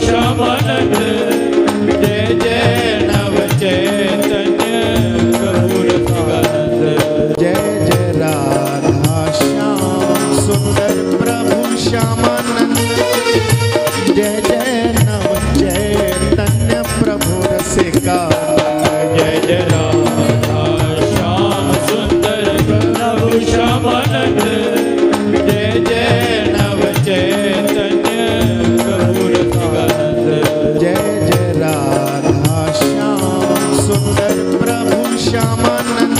श्यामानंद जय जय नव चैतन्य प्रभु रसिकानंद जय जय राधा श्याम सुंदर प्रभु श्यामानंद जय जय नव चैतन्य प्रभु रसिकानंद जय जय राधा श्याम सुंदर प्रभु श्यामानंद जय जय नव चैतन्य प्रभु रसिकानंद जय जय राधा श्याम सुंदर प्रभु श्यामानंद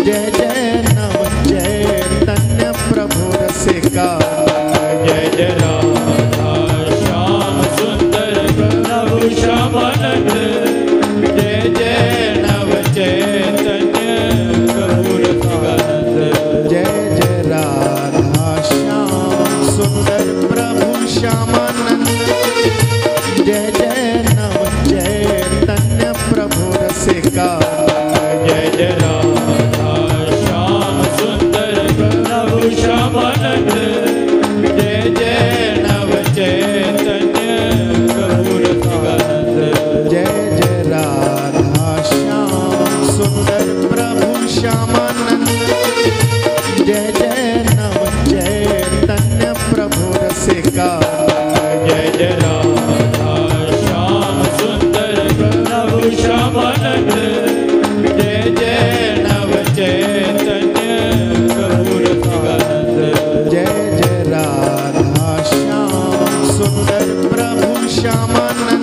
जय जय नव चैतन्य प्रभु रसिकानंद जय जय राधा श्याम सुंदर प्रभु श्यामानंद जय जय नव चैतन्य प्रभु रसिकानंद जय जय राधा श्याम सुंदर प्रभु श्यामानंद जय जय नव चैतन्य प्रभु रसिकानंद जय जय राधा श्याम सुंदर प्रभु श्यामानंद जय जय नव चैतन्य प्रभु रसिकानंद जय जय राधा श्याम सुंदर प्रभु श्यामानंद जय जय नव चैतन्य प्रभु रसिकानंद जय जय राधा श्याम सुंदर प्रभु श्यामानंद जय जय नव चैतन्य प्रभु रसिकानंद जय जय राधा श्याम सुंदर प्रभु श्यामानंद